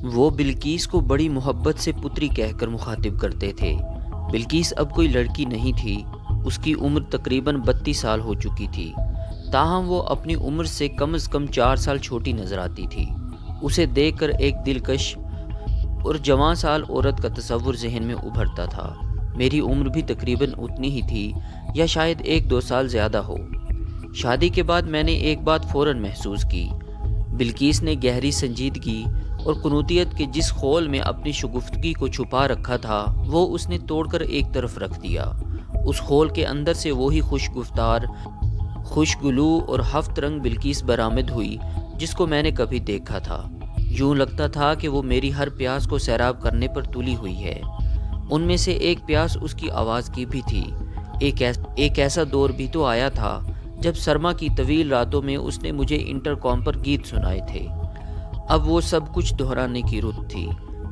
وہ بلقیس کو بڑی محبت سے پتری کہہ کر مخاطب کرتے تھے۔ بلقیس اب کوئی لڑکی نہیں تھی، اس کی عمر تقریباً 32 سال ہو چکی تھی، تاہم وہ اپنی عمر سے کم از کم 4 سال چھوٹی نظر آتی تھی۔ اسے دیکھ کر ایک دلکش اور جوان سال عورت کا تصور ذہن میں ابھرتا تھا۔ میری عمر بھی تقریباً اتنی ہی تھی یا شاید 1-2 سال زیادہ ہو۔ شادی کے بعد میں نے ایک بات فوراً محسوس کی۔ بلقیس نے گہری سنجیدگی اور قنوتیت کے جس خول میں اپنی شگفتگی کو چھپا رکھا تھا وہ اس نے توڑ کر ایک طرف رکھ دیا۔ اس خول کے اندر سے وہی خوش گفتار، خوش گلو اور ہفت رنگ بلقیس برآمد ہوئی جس کو میں نے کبھی دیکھا تھا۔ یوں لگتا تھا کہ وہ میری ہر پیاس کو سیراب کرنے پر تلی ہوئی ہے۔ ان میں سے ایک پیاس اس کی آواز کی بھی تھی۔ ایک ایسا دور بھی تو آیا تھا جب سرما کی طویل راتوں میں اس نے مجھے انٹرکام پر گیت سنائے تھے۔ اب وہ سب کچھ دہرانے کی رت تھی۔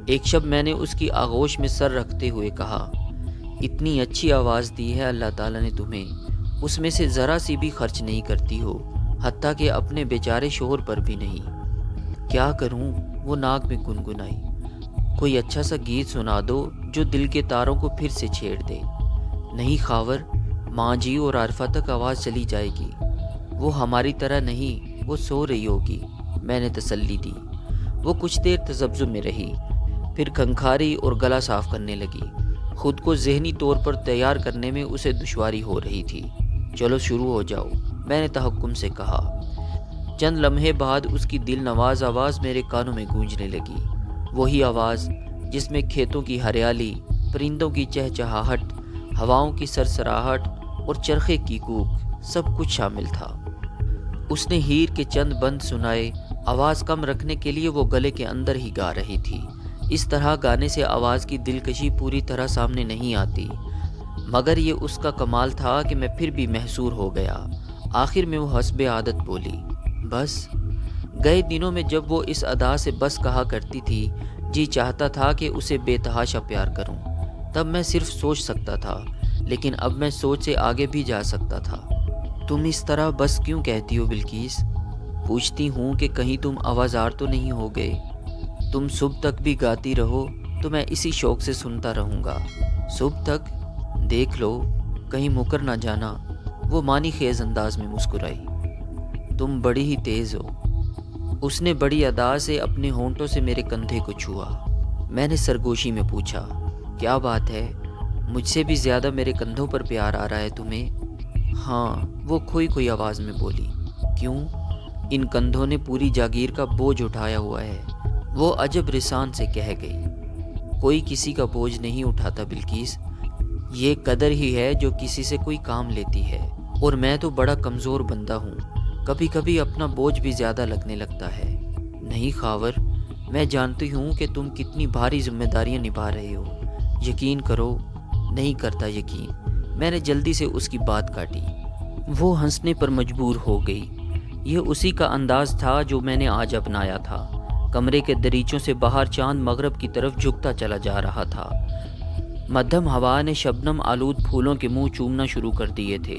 ایک شب میں نے اس کی آغوش میں سر رکھتے ہوئے کہا، اتنی اچھی آواز دی ہے اللہ تعالیٰ نے تمہیں، اس میں سے ذرا سی بھی خرچ نہیں کرتی ہو، حتیٰ کہ اپنے بیچارے شوہر پر بھی نہیں۔ کیا کروں؟ وہ ناک میں گنگنائی، کوئی اچھا سا گیت سنا دو جو دل کے تاروں کو پھر سے چھیڑ دے۔ نہیں خاور، ماں جی اور عارفہ تک آواز چلی جائے گی، وہ ہماری طرح نہیں، وہ سو رہی ہوگی، میں نے تسلی دی۔ وہ کچھ دیر تذبذب میں رہی، پھر کھنکھاری اور گلا صاف کرنے لگی۔ خود کو ذہنی طور پر تیار کرنے میں اسے دشواری ہو رہی تھی۔ چلو شروع ہو جاؤ، میں نے تحکم سے کہا۔ چند لمحے بعد اس کی دل نواز آواز میرے کانوں میں گونجنے لگی، وہی آواز جس میں کھیتوں کی ہریالی، پرندوں کی چہچہاہٹ، ہواؤں کی سرسراہٹ اور چرخے کی کوک سب کچھ شامل تھا۔ اس نے ہیر کے چند بند سنائے۔ آواز کم رکھنے کے لیے وہ گلے کے اندر ہی گا رہی تھی۔ اس طرح گانے سے آواز کی دلکشی پوری طرح سامنے نہیں آتی، مگر یہ اس کا کمال تھا کہ میں پھر بھی محصور ہو گیا۔ آخر میں وہ حسب عادت بولی، بس۔ گئے دنوں میں جب وہ اس ادا سے بس کہا کرتی تھی، جی چاہتا تھا کہ اسے بے تحاشا پیار کروں، تب میں صرف سوچ سکتا تھا، لیکن اب میں سوچ سے آگے بھی جا سکتا تھا۔ تم اس طرح بس کیوں کہتی ہو بلقیس؟ پوچھتی ہوں کہ کہیں تم آوازار تو نہیں ہو گئے؟ تم صبح تک بھی گاتی رہو تو میں اسی شوق سے سنتا رہوں گا۔ صبح تک؟ دیکھ لو کہیں مکر نہ جانا۔ وہ معنی خیز انداز میں مسکرائی، تم بڑی ہی تیز ہو۔ اس نے بڑی ادا سے اپنے ہونٹوں سے میرے کندھے کو چھوا۔ میں نے سرگوشی میں پوچھا، کیا بات ہے؟ مجھ سے بھی زیادہ میرے کندھوں پر پیار آ رہا ہے تمہیں؟ ہاں، وہ کھوئی آواز میں بولی۔ کیوں؟ ان کندھوں نے پوری جاگیر کا بوجھ اٹھایا ہوا ہے، وہ عجب رسان سے کہہ گئی۔ کوئی کسی کا بوجھ نہیں اٹھاتا بلقیس، یہ قدر ہی ہے جو کسی سے کوئی کام لیتی ہے، اور میں تو بڑا کمزور بندہ ہوں، کبھی کبھی اپنا بوجھ بھی زیادہ لگنے لگتا ہے۔ نہیں خاور، میں جانتی ہوں کہ تم کتنی بھاری ذمہ داریاں نبھا رہے ہو، یقین کرو۔ نہیں کرتا یقین، میں نے جلدی سے اس کی بات کاٹی۔ وہ ہنسنے پر مجبور ہو گئی۔ یہ اسی کا انداز تھا جو میں نے آج اپنایا تھا۔ کمرے کے دریچوں سے باہر چاند مغرب کی طرف جھکتا چلا جا رہا تھا۔ مدھم ہوا نے شبنم آلود پھولوں کے منہ چومنا شروع کر دیے تھے۔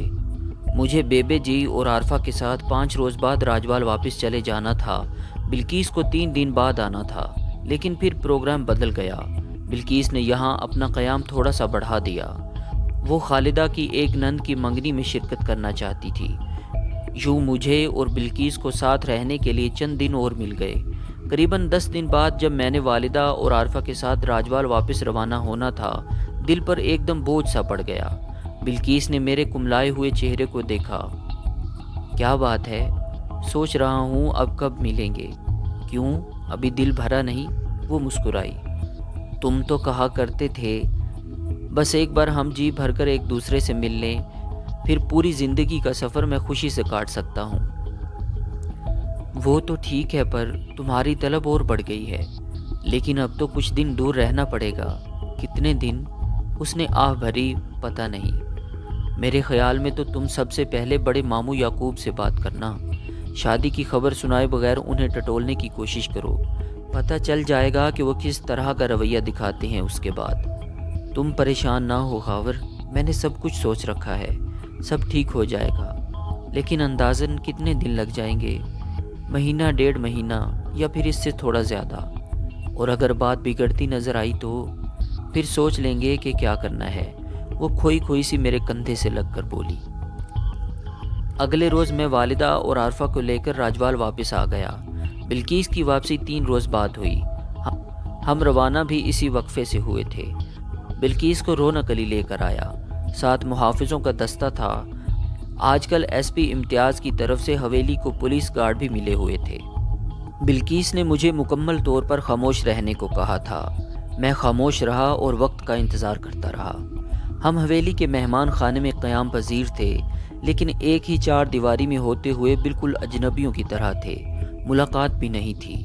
مجھے بیبے جی اور عارفہ کے ساتھ 5 روز بعد راجوال واپس چلے جانا تھا۔ بلقیس کو 3 دن بعد آنا تھا، لیکن پھر پروگرام بدل گیا۔ بلقیس نے یہاں اپنا قیام تھوڑا سا بڑھا دیا۔ وہ خالدہ کی ایک نند کی منگنی میں شرکت کرنا چاہتی تھی۔ یوں مجھے اور بلقیس کو ساتھ رہنے کے لیے چند دن اور مل گئے۔ قریباً 10 دن بعد جب میں نے والدہ اور عارفہ کے ساتھ راجوال واپس روانہ ہونا تھا، دل پر ایک دم بوجھ سا پڑ گیا۔ بلقیس نے میرے کملائے ہوئے چہرے کو دیکھا۔ کیا بات ہے؟ سوچ رہا ہوں اب کب ملیں گے۔ کیوں، ابھی دل بھرا نہیں؟ وہ مسکرائی۔ تم تو کہا کرتے تھے بس ایک بار ہم جی بھر کر ایک دوسرے سے مل لیں، پھر پوری زندگی کا سفر میں خوشی سے کاٹ سکتا ہوں۔ وہ تو ٹھیک ہے، پر تمہاری طلب اور بڑھ گئی ہے۔ لیکن اب تو کچھ دن دور رہنا پڑے گا۔ کتنے دن؟ اس نے آہ بھری، پتہ نہیں۔ میرے خیال میں تو تم سب سے پہلے بڑے ماموں یعقوب سے بات کرنا۔ شادی کی خبر سنائے بغیر انہیں ٹٹولنے کی کوشش کرو، پتہ چل جائے گا کہ وہ کس طرح کا رویہ دکھاتے ہیں اس کے بعد۔ تم پریشان نہ ہو خاور، میں نے سب کچھ سوچ رکھا ہے، سب ٹھیک ہو جائے گا۔ لیکن اندازاً کتنے دن لگ جائیں گے؟ 1.5 مہینہ یا پھر اس سے تھوڑا زیادہ۔ اور اگر بات بگڑتی نظر آئی تو پھر سوچ لیں گے کہ کیا کرنا ہے۔ وہ کھوئی کھوئی سی میرے کندھے سے لگ کر بولی۔ اگلے روز میں والدہ اور عارفہ کو لے کر راجوال واپس آ گیا۔ بلقیس کی واپسی 3 روز بعد ہوئی۔ ہم روانہ بھی اسی وقفے سے ہوئے تھے۔ بلقیس کو رونق علی لے کر آیا، ساتھ محافظوں کا دستہ تھا۔ آج کل ایس پی امتیاز کی طرف سے حویلی کو پولیس گارڈ بھی ملے ہوئے تھے۔ بلقیس نے مجھے مکمل طور پر خاموش رہنے کو کہا تھا۔ میں خاموش رہا اور وقت کا انتظار کرتا رہا۔ ہم حویلی کے مہمان خانے میں قیام پذیر تھے، لیکن ایک ہی 4 دیواری میں ہوتے ہوئے بالکل اجنبیوں کی طرح تھے۔ ملاقات بھی نہیں تھی۔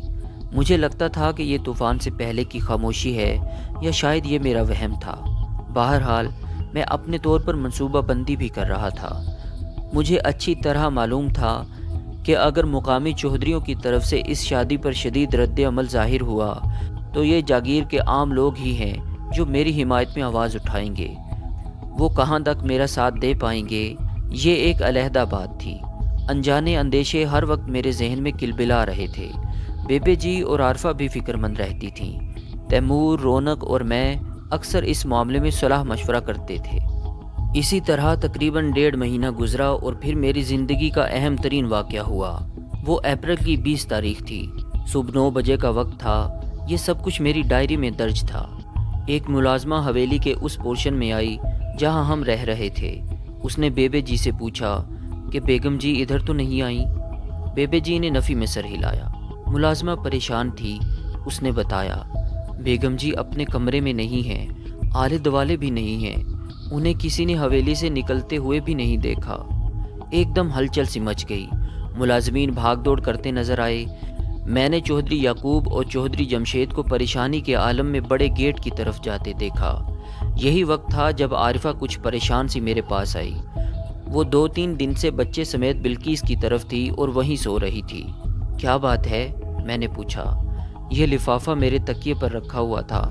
مجھے لگتا تھا کہ یہ طوفان سے پہلے کی خاموشی ہے، یا شاید یہ میرا وہم تھا۔ بہرحال میں اپنے طور پر منصوبہ بندی بھی کر رہا تھا۔ مجھے اچھی طرح معلوم تھا کہ اگر مقامی چودھریوں کی طرف سے اس شادی پر شدید رد عمل ظاہر ہوا تو یہ جاگیر کے عام لوگ ہی ہیں جو میری حمایت میں آواز اٹھائیں گے۔ وہ کہاں تک میرا ساتھ دے پائیں گے، یہ ایک علیحدہ بات تھی۔ انجانے اندیشے ہر وقت میرے ذہن میں کلبلا رہے تھے۔ بیبے جی اور عارفہ بھی فکر مند رہتی تھیں۔ تیمور، رونق اور میں اکثر اس معاملے میں صلاح مشورہ کرتے تھے۔ اسی طرح تقریباً 1.5 مہینہ گزرا اور پھر میری زندگی کا اہم ترین واقعہ ہوا۔ وہ اپریل کی 20 تاریخ تھی۔ صبح 9 بجے کا وقت تھا۔ یہ سب کچھ میری ڈائری میں درج تھا۔ ایک ملازمہ حویلی کے اس پورشن میں آئی جہاں ہم رہ رہے تھے۔ اس نے بیبے جی سے پوچھا کہ بیگم جی ادھر تو نہیں آئیں؟ بیبے جی نے نفی میں سر ہلایا۔ ملازمہ پریشان تھی۔ اس نے بتایا، بیگم جی اپنے کمرے میں نہیں ہیں، آلے دوالے بھی نہیں ہیں، انہیں کسی نے حویلی سے نکلتے ہوئے بھی نہیں دیکھا۔ ایک دم ہلچل سی مچ گئی۔ ملازمین بھاگ دوڑ کرتے نظر آئے۔ میں نے چودھری یعقوب اور چودھری جمشید کو پریشانی کے عالم میں بڑے گیٹ کی طرف جاتے دیکھا۔ یہی وقت تھا جب عارفہ کچھ پریشان سی میرے پاس آئی۔ وہ 2-3 دن سے بچے سمیت بلقیس کی طرف تھی اور وہیں سو رہی تھی۔ کیا بات ہے؟ میں نے پوچھا۔ یہ لفافہ میرے تکیے پر رکھا ہوا تھا،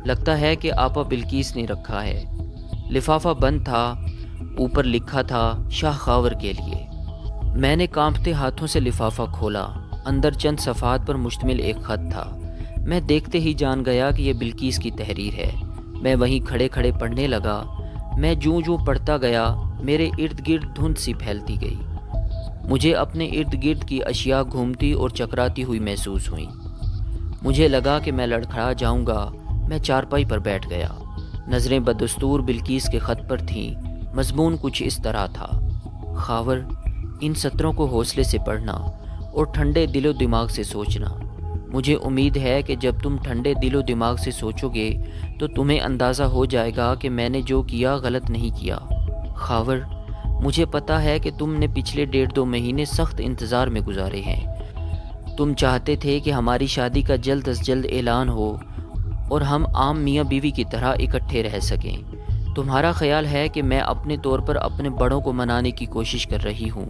لگتا ہے کہ آپا بلقیس نے رکھا ہے۔ لفافہ بند تھا، اوپر لکھا تھا شاہ خاور کے لیے۔ میں نے کانپتے ہاتھوں سے لفافہ کھولا۔ اندر چند صفحات پر مشتمل ایک خط تھا۔ میں دیکھتے ہی جان گیا کہ یہ بلقیس کی تحریر ہے۔ میں وہیں کھڑے کھڑے پڑھنے لگا۔ میں جوں جوں پڑھتا گیا میرے ارد گرد دھند سی پھیلتی گئی۔ مجھے اپنے ارد گرد کی اشیاء گھومتی اور چکراتی ہوئی محسوس ہوئیں۔ مجھے لگا کہ میں لڑکھڑا جاؤں گا۔ میں چارپائی پر بیٹھ گیا۔ نظریں بدستور بلقیس کے خط پر تھیں۔ مضمون کچھ اس طرح تھا: خاور، ان سطروں کو حوصلے سے پڑھنا اور ٹھنڈے دل و دماغ سے سوچنا۔ مجھے امید ہے کہ جب تم ٹھنڈے دل و دماغ سے سوچو گے تو تمہیں اندازہ ہو جائے گا کہ میں نے جو کیا غلط نہیں کیا۔ خاور، مجھے پتا ہے کہ تم نے پچھلے 1.5-2 مہینے سخت انتظار میں گزارے ہیں۔ تم چاہتے تھے کہ ہماری شادی کا جلد از جلد اعلان ہو اور ہم عام میاں بیوی کی طرح اکٹھے رہ سکیں۔ تمہارا خیال ہے کہ میں اپنے طور پر اپنے بڑوں کو منانے کی کوشش کر رہی ہوں۔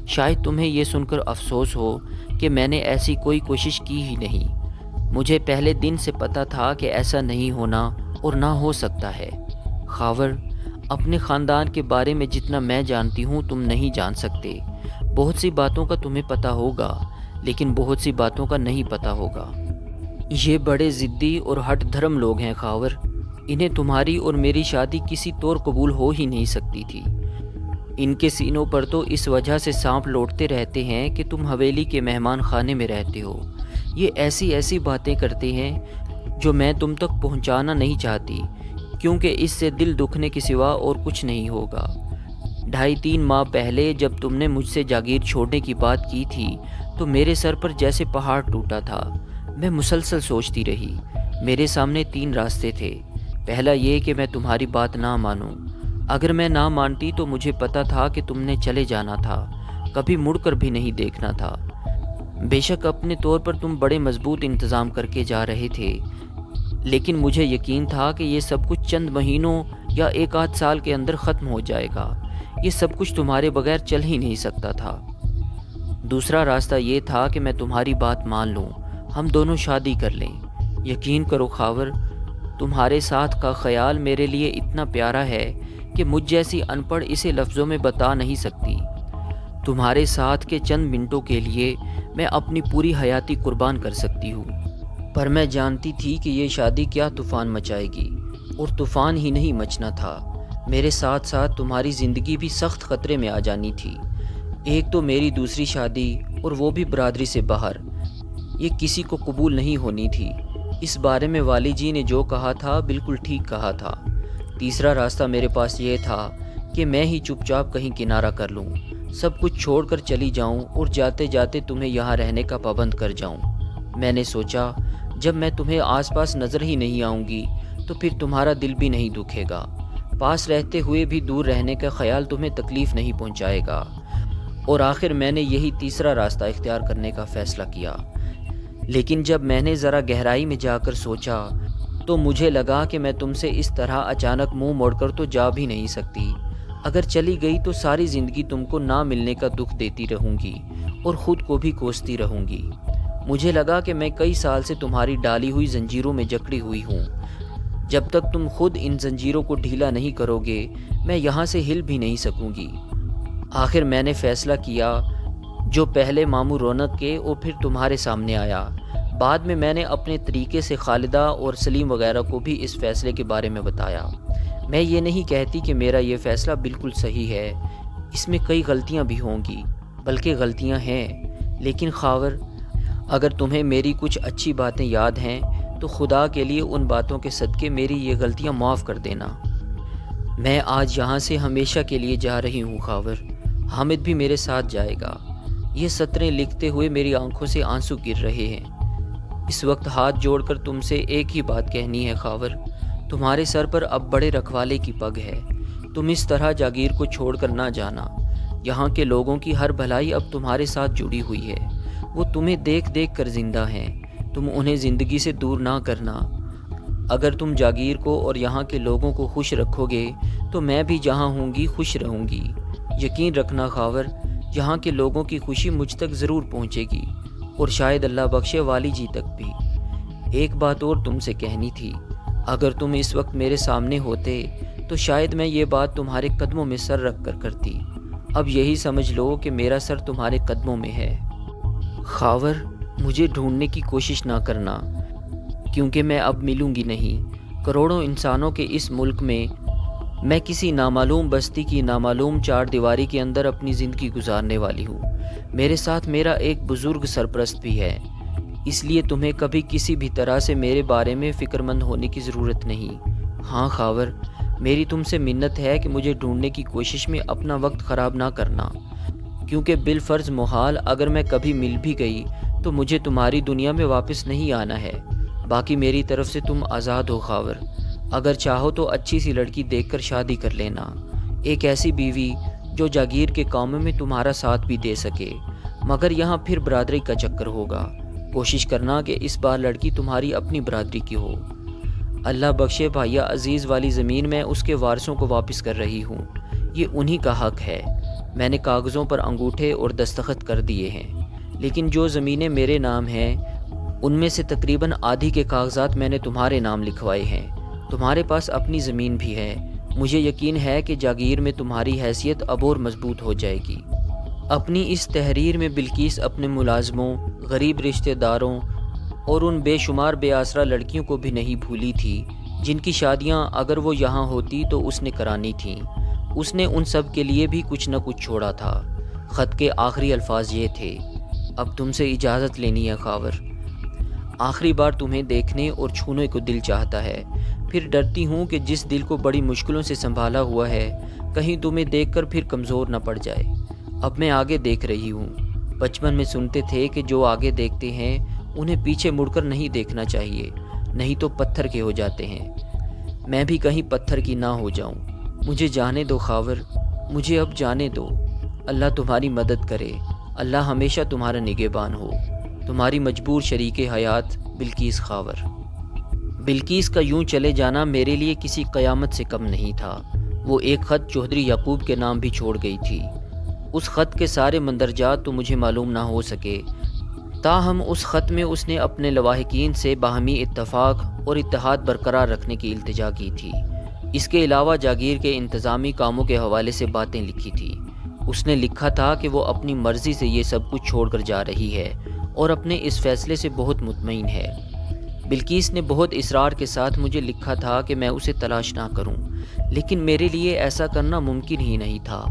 شاید تمہیں یہ سن کر افسوس ہو کہ میں نے ایسی کوئی کوشش کی ہی نہیں۔ مجھے پہلے دن سے پتا تھا کہ ایسا نہیں ہونا اور نہ ہو سکتا ہے۔ خاور، اپنے خاندان کے بارے میں جتنا میں جانتی ہوں تم نہیں جان سکتے۔ بہت سی باتوں کا تمہیں پتہ ہوگا، لیکن بہت سی باتوں کا نہیں پتہ ہوگا۔ یہ بڑے ضدی اور ہٹ دھرم لوگ ہیں خاور۔ انہیں تمہاری اور میری شادی کسی طور قبول ہو ہی نہیں سکتی تھی۔ ان کے سینوں پر تو اس وجہ سے سانپ لوٹتے رہتے ہیں کہ تم حویلی کے مہمان خانے میں رہتے ہو۔ یہ ایسی باتیں کرتے ہیں جو میں تم تک پہنچانا نہیں چاہتی، کیونکہ اس سے دل دکھنے کے سوا اور کچھ نہیں ہوگا۔ 2.5-3 ماہ پہلے جب تم نے مجھ سے جاگیر چھوڑنے کی بات کی تھی تو میرے سر پر جیسے پہاڑ ٹوٹا تھا۔ میں مسلسل سوچتی رہی۔ میرے سامنے 3 راستے تھے۔ پہلا یہ کہ میں تمہاری بات نہ مانوں۔ اگر میں نہ مانتی تو مجھے پتا تھا کہ تم نے چلے جانا تھا، کبھی مڑ کر بھی نہیں دیکھنا تھا۔ بے شک اپنے طور پر تم بڑے مضبوط انتظام کر کے جا رہے تھے، لیکن مجھے یقین تھا کہ یہ سب کچھ چند مہینوں یا 1-8 سال کے اندر ختم ہو جائے گا۔ یہ سب کچھ تمہارے بغیر چل ہی نہیں سکتا تھا۔ دوسرا راستہ یہ تھا کہ میں تمہاری بات مان لوں، ہم دونوں شادی کر لیں۔ یقین کرو خاور، تمہارے ساتھ کا خیال میرے لیے اتنا پیارا ہے کہ مجھ جیسی ان پڑھ اسے لفظوں میں بتا نہیں سکتی۔ تمہارے ساتھ کے چند منٹوں کے لیے میں اپنی پوری حیاتی قربان کر سکتی ہوں۔ پر میں جانتی تھی کہ یہ شادی کیا طوفان مچائے گی، اور طوفان ہی نہیں مچنا تھا، میرے ساتھ ساتھ تمہاری زندگی بھی سخت خطرے میں آ جانی تھی۔ ایک تو میری دوسری شادی، اور وہ بھی برادری سے باہر، یہ کسی کو قبول نہیں ہونی تھی۔ اس بارے میں والد جی نے جو کہا تھا بالکل ٹھیک کہا تھا۔ تیسرا راستہ میرے پاس یہ تھا کہ میں ہی چپ چاپ کہیں کنارہ کر لوں، سب کچھ چھوڑ کر چلی جاؤں اور جاتے جاتے تمہیں یہاں رہنے کا پابند کر جاؤں۔ میں نے سوچا جب میں تمہیں آس پاس نظر ہی نہیں آؤں گی تو پھر تمہارا دل بھی نہیں دکھے گا، پاس رہتے ہوئے بھی دور رہنے کا خیال تمہیں تکلیف نہیں پہنچائے گا، اور آخر میں نے یہی تیسرا راستہ اختیار کرنے کا فیصلہ کیا۔ لیکن جب میں نے ذرا گہرائی میں جا کر سوچا تو مجھے لگا کہ میں تم سے اس طرح اچانک منہ موڑ کر تو جا بھی نہیں سکتی۔ اگر چلی گئی تو ساری زندگی تم کو نہ ملنے کا دکھ دیتی رہوں گی اور خود کو بھی کوستی رہوں گی۔ مجھے لگا کہ میں کئی سال سے تمہاری ڈالی ہوئی زنجیروں میں جکڑی ہوئی ہوں، جب تک تم خود ان زنجیروں کو ڈھیلا نہیں کرو گے میں یہاں سے ہل بھی نہیں سکوں گی۔ آخر میں نے فیصلہ کیا جو پہلے ماموں رونق کے اور پھر تمہارے سامنے آیا۔ بعد میں میں نے اپنے طریقے سے خالدہ اور سلیم وغیرہ کو بھی اس فیصلے کے بارے میں بتایا۔ میں یہ نہیں کہتی کہ میرا یہ فیصلہ بالکل صحیح ہے، اس میں کئی غلطیاں بھی ہوں گی، بلکہ غلطیاں ہیں، لیکن خاور اگر تمہیں میری کچھ اچھی باتیں یاد ہیں تو خدا کے لیے ان باتوں کے صدقے میری یہ غلطیاں معاف کر دینا۔ میں آج یہاں سے ہمیشہ کے لیے جا رہی ہوں خاور، حامد بھی میرے ساتھ جائے گا۔ یہ سطریں لکھتے ہوئے میری آنکھوں سے آنسو گر رہے ہیں۔ اس وقت ہاتھ جوڑ کر تم سے ایک ہی بات کہنی ہے خاور، تمہارے سر پر اب بڑے رکھوالے کی پگ ہے، تم اس طرح جاگیر کو چھوڑ کر نہ جانا۔ یہاں کے لوگوں کی ہر بھلائی اب تمہارے ساتھ جڑی ہوئی ہے، وہ تمہیں دیکھ دیکھ کر زندہ ہیں، تم انہیں زندگی سے دور نہ کرنا۔ اگر تم جاگیر کو اور یہاں کے لوگوں کو خوش رکھو گے تو میں بھی جہاں ہوں گی خوش رہوں گی۔ یقین رکھنا خاور، یہاں کے لوگوں کی خوشی مجھ تک ضرور پہنچے گی، اور شاید اللہ بخشے والی جی تک بھی۔ ایک بات اور تم سے کہنی تھی، اگر تم اس وقت میرے سامنے ہوتے تو شاید میں یہ بات تمہارے قدموں میں سر رکھ کر کرتی۔ اب یہی سمجھ لو کہ میرا سر تمہارے قدموں میں ہے۔ خاور، مجھے ڈھونڈنے کی کوشش نہ کرنا، کیونکہ میں اب ملوں گی نہیں۔ کروڑوں انسانوں کے اس ملک میں کسی نامعلوم بستی کی نامعلوم چار دیواری کے اندر اپنی زندگی گزارنے والی ہوں۔ میرے ساتھ میرا ایک بزرگ سرپرست بھی ہے، اس لیے تمہیں کبھی کسی بھی طرح سے میرے بارے میں فکر مند ہونے کی ضرورت نہیں۔ ہاں خاور، میری تم سے منت ہے کہ مجھے ڈھونڈنے کی کوشش میں اپنا وقت خراب نہ کرنا، کیونکہ بالفرض محال اگر میں کبھی مل بھی گئی تو مجھے تمہاری دنیا میں واپس نہیں آنا ہے۔ باقی میری طرف سے تم آزاد ہو خاور، اگر چاہو تو اچھی سی لڑکی دیکھ کر شادی کر لینا، ایک ایسی بیوی جو جاگیر کے کاموں میں تمہارا ساتھ بھی دے سکے، مگر یہاں پھر برادری کا چکر ہوگا۔ کوشش کرنا کہ اس بار لڑکی تمہاری اپنی برادری کی ہو۔ اللہ بخشے بھائیا عزیز والی زمین میں اس کے وارثوں کو واپس کر رہی ہوں، یہ انہی کا حق ہے۔ میں نے کاغذوں پر انگوٹھے اور دستخط کر دیے ہیں، لیکن جو زمینیں میرے نام ہیں ان میں سے تقریباً آدھی کے کاغذات میں نے تمہارے نام لکھوائے ہیں۔ تمہارے پاس اپنی زمین بھی ہے، مجھے یقین ہے کہ جاگیر میں تمہاری حیثیت اب اور مضبوط ہو جائے گی۔ اپنی اس تحریر میں بلقیس اپنے ملازموں، غریب رشتہ داروں اور ان بے شمار بے آسرا لڑکیوں کو بھی نہیں بھولی تھی جن کی شادیاں اگر وہ یہاں ہوتی تو اس نے کرانی تھیں۔ اس نے ان سب کے لیے بھی کچھ نہ کچھ چھوڑا تھا۔ خط کے آخری الفاظ یہ تھے، اب تم سے اجازت لینی ہے خاور، آخری بار تمہیں دیکھنے اور چھونے کو دل چاہتا ہے، پھر ڈرتی ہوں کہ جس دل کو بڑی مشکلوں سے سنبھالا ہوا ہے کہیں تمہیں دیکھ کر پھر کمزور نہ پڑ جائے۔ اب میں آگے دیکھ رہی ہوں۔ بچپن میں سنتے تھے کہ جو آگے دیکھتے ہیں انہیں پیچھے مڑ کر نہیں دیکھنا چاہیے، نہیں تو پتھر کے ہو جاتے ہیں۔ میں بھی کہیں پتھر کی نہ ہو جاؤں۔ مجھے جانے دو خاور، مجھے اب جانے دو۔ اللہ تمہاری مدد کرے، اللہ ہمیشہ تمہارا نگہبان ہو۔ تمہاری مجبور شریک حیات بلقیس خاور۔ بلقیس کا یوں چلے جانا میرے لیے کسی قیامت سے کم نہیں تھا۔ وہ ایک خط چودھری یعقوب کے نام بھی چھوڑ گئی تھی۔ اس خط کے سارے مندرجات تو مجھے معلوم نہ ہو سکے، تاہم اس خط میں اس نے اپنے لواحقین سے باہمی اتفاق اور اتحاد برقرار رکھنے کی التجا کی تھی۔ اس کے علاوہ جاگیر کے انتظامی کاموں کے حوالے سے باتیں لکھی تھی۔ اس نے لکھا تھا کہ وہ اپنی مرضی سے یہ سب کچھ چھوڑ کر جا رہی ہے اور اپنے اس فیصلے سے بہت مطمئن ہے۔ بلقیس نے بہت اصرار کے ساتھ مجھے لکھا تھا کہ میں اسے تلاش نہ کروں، لیکن میرے لیے ایسا کرنا ممکن ہی نہیں تھا۔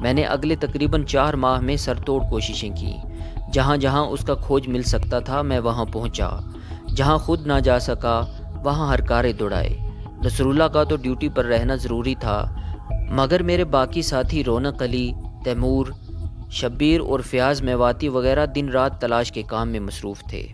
میں نے اگلے تقریباً 4 ماہ میں سر توڑ کوششیں کی۔ جہاں جہاں اس کا کھوج مل سکتا تھا میں وہاں پہنچا، جہاں خود نہ جا سکا وہاں ہر کارے دوڑائے۔ نصر اللہ کا تو ڈیوٹی پر رہنا ضروری تھا، مگر میرے باقی ساتھی رونق علی، تیمور، شبیر اور فیاض میواتی وغیرہ دن رات تلاش کے کام میں مصروف تھے۔